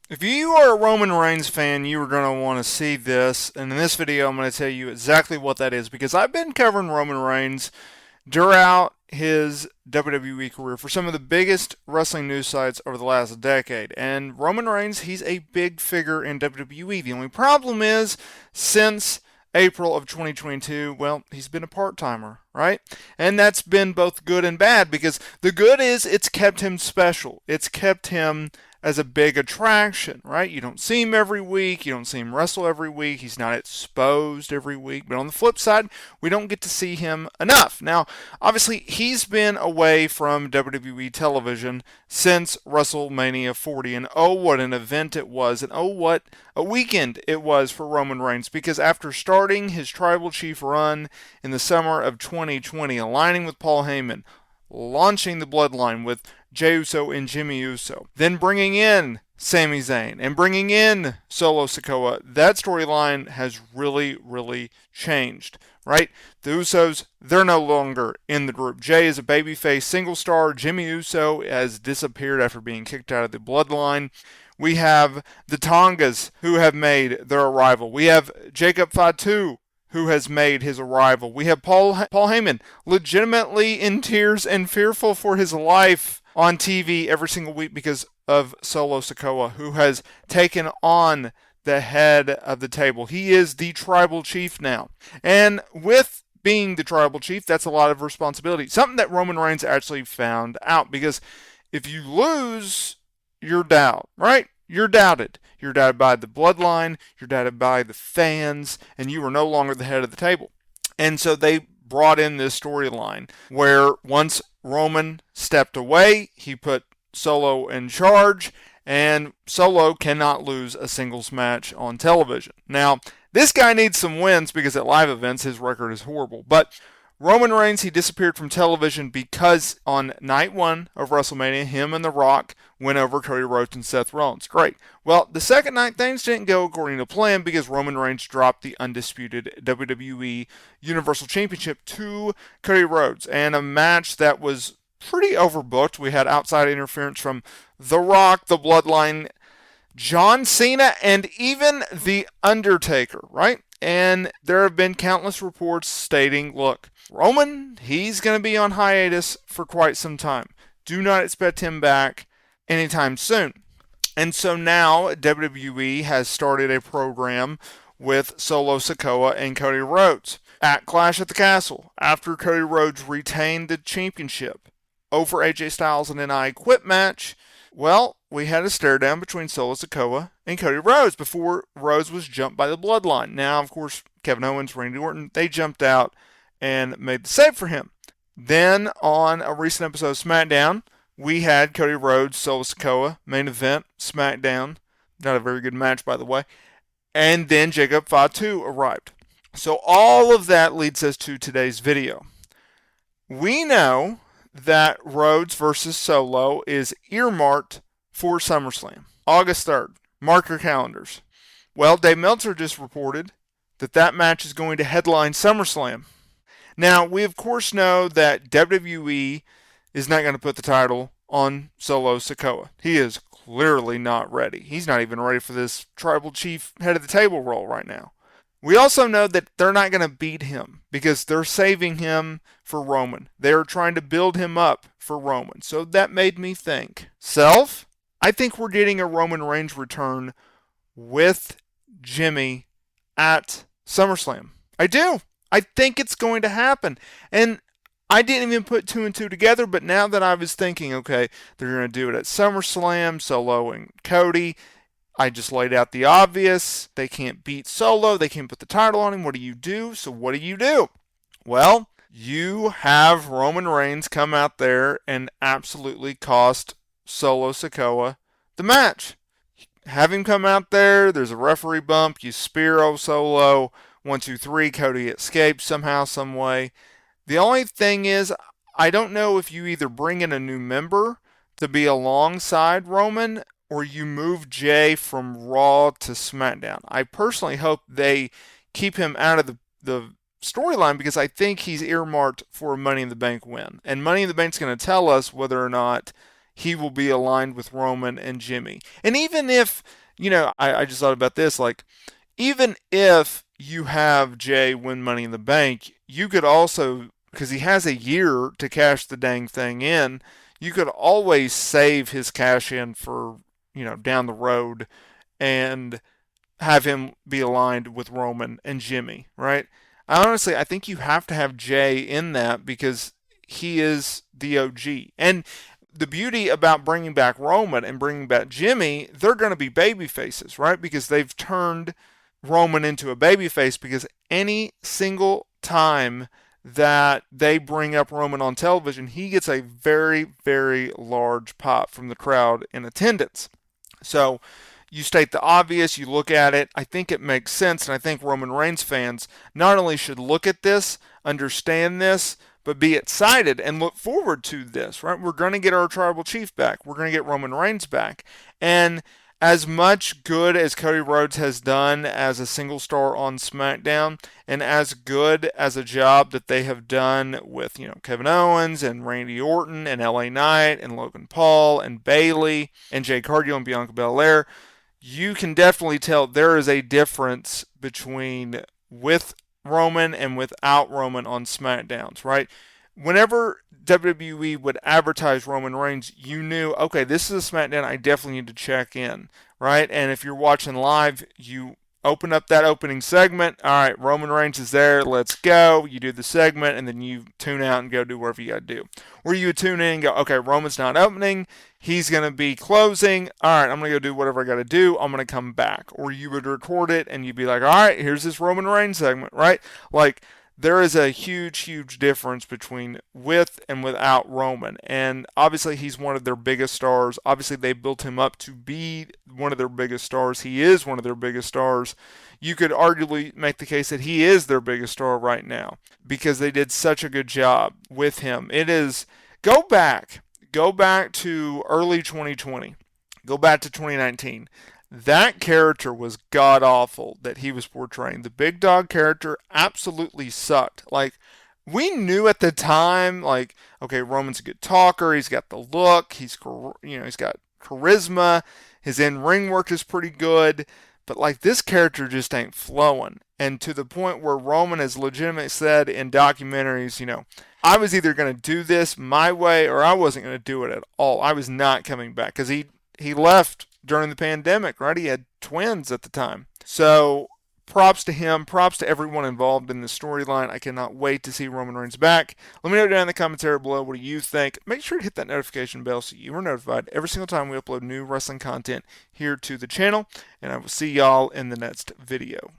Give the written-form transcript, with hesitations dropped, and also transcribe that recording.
If you are a Roman Reigns fan, you are going to want to see this. And in this video, I'm going to tell you exactly what that is because I've been covering Roman Reigns throughout his WWE career for some of the biggest wrestling news sites over the last decade. And Roman Reigns, he's a big figure in WWE. The only problem is, since April of 2022, well, he's been a part timer, right? And that's been both good and bad because the good is it's kept him special. It's kept him as a big attraction, right? You don't see him every week. You don't see him wrestle every week. He's not exposed every week. But on the flip side, we don't get to see him enough. Now, obviously, he's been away from WWE television since WrestleMania 40. And oh, what an event it was. And oh, what a weekend it was for Roman Reigns. Because after starting his Tribal Chief run in the summer of 2020, aligning with Paul Heyman, launching the Bloodline with Jey Uso and Jimmy Uso, then bringing in Sami Zayn and bringing in Solo Sikoa, that storyline has really changed, right? The Usos, they're no longer in the group. Jey is a babyface single star. Jimmy Uso has disappeared after being kicked out of the Bloodline. We have the Tongas who have made their arrival. We have Jacob Fatu who has made his arrival. We have Paul Heyman legitimately in tears and fearful for his life on TV every single week because of Solo Sikoa, who has taken on the head of the table. He is the tribal chief now. And with being the tribal chief, that's a lot of responsibility. Something that Roman Reigns actually found out because if you lose, you're doubted, right? You're doubted. You're doubted by the bloodline, you're doubted by the fans, and you are no longer the head of the table. And so they brought in this storyline where once Roman stepped away, he put Solo in charge, and Solo cannot lose a singles match on television. Now, this guy needs some wins because at live events his record is horrible. But Roman Reigns, he disappeared from television because on night one of WrestleMania, him and The Rock went over Cody Rhodes and Seth Rollins. Great. Well, the second night, things didn't go according to plan because Roman Reigns dropped the undisputed WWE Universal Championship to Cody Rhodes, and a match that was pretty overbooked. We had outside interference from The Rock, The Bloodline, John Cena, and even The Undertaker, right? And there have been countless reports stating, look, Roman, he's going to be on hiatus for quite some time. Do not expect him back anytime soon. And so now WWE has started a program with Solo Sikoa and Cody Rhodes at Clash at the Castle after Cody Rhodes retained the championship over AJ Styles in an I Quit match. Well, we had a stare down between Solo Sikoa and Cody Rhodes before Rhodes was jumped by the Bloodline. Now, of course, Kevin Owens, Randy Orton, they jumped out and made the save for him. Then on a recent episode of SmackDown, we had Cody Rhodes, Solo Sikoa, main event, SmackDown. Not a very good match, by the way. And then Jacob Fatu arrived. So all of that leads us to today's video. We know that Rhodes versus Solo is earmarked for SummerSlam, August 3rd. Mark your calendars. Well, Dave Meltzer just reported that that match is going to headline SummerSlam. Now, we of course know that WWE is not going to put the title on Solo Sikoa. He is clearly not ready. He's not even ready for this tribal chief head of the table role right now. We also know that they're not going to beat him because they're saving him for Roman. They're trying to build him up for Roman. So that made me think, self, I think we're getting a Roman Reigns return with Jimmy at SummerSlam. I do. I think it's going to happen. And I didn't even put two and two together, but now that I was thinking, okay, they're going to do it at SummerSlam, Solo and Cody, I just laid out the obvious. They can't beat Solo. They can't put the title on him. What do you do? So what do you do? Well, you have Roman Reigns come out there and absolutely cost Solo Sikoa the match. Have him come out there. There's a referee bump. You spear Solo. 1, 2, 3. Cody escapes somehow, some way. The only thing is, I don't know if you either bring in a new member to be alongside Roman or you move Jey from Raw to SmackDown. I personally hope they keep him out of the storyline because I think he's earmarked for a Money in the Bank win. And Money in the Bank's going to tell us whether or not he will be aligned with Roman and Jimmy. And even if, I just thought about this, like, even if you have Jay win Money in the Bank, you could also, because he has a year to cash the dang thing in, you could always save his cash in for, down the road and have him be aligned with Roman and Jimmy, right? I think you have to have Jay in that because he is the OG. And the beauty about bringing back Roman and bringing back Jimmy, they're going to be baby faces, right? Because they've turned Roman into a babyface, because any single time that they bring up Roman on television, he gets a very, very large pop from the crowd in attendance. So you state the obvious, you look at it, I think it makes sense, and I think Roman Reigns fans not only should look at this, understand this, but be excited and look forward to this, right? We're going to get our tribal chief back. We're going to get Roman Reigns back. And as much good as Cody Rhodes has done as a single star on SmackDown, and as good as a job that they have done with, Kevin Owens and Randy Orton and LA Knight and Logan Paul and Bayley and Jay Cargill and Bianca Belair, you can definitely tell there is a difference between with Roman and without Roman on SmackDowns, right? Whenever WWE would advertise Roman Reigns, you knew, okay, this is a SmackDown I definitely need to check in, right? And if you're watching live, you open up that opening segment. All right, Roman Reigns is there. Let's go. You do the segment, and then you tune out and go do whatever you got to do. Or you would tune in and go, okay, Roman's not opening. He's going to be closing. All right, I'm going to go do whatever I got to do. I'm going to come back. Or you would record it, and you'd be like, all right, here's this Roman Reigns segment, right? Like, there is a huge, huge difference between with and without Roman. And obviously, he's one of their biggest stars. Obviously, they built him up to be one of their biggest stars. He is one of their biggest stars. You could arguably make the case that he is their biggest star right now because they did such a good job with him. It is, go back to early 2020, go back to 2019. That character was god awful that he was portraying. The big dog character absolutely sucked. Like, we knew at the time, like, okay, Roman's a good talker. He's got the look. He's got charisma. His in-ring work is pretty good. But, like, this character just ain't flowing. And to the point where Roman has legitimately said in documentaries, I was either going to do this my way or I wasn't going to do it at all. I was not coming back because he left during the pandemic, right? He had twins at the time. So props to him. Props to everyone involved in the storyline. I cannot wait to see Roman Reigns back. Let me know down in the commentary below, what do you think? Make sure to hit that notification bell so you are notified every single time we upload new wrestling content here to the channel. And I will see y'all in the next video.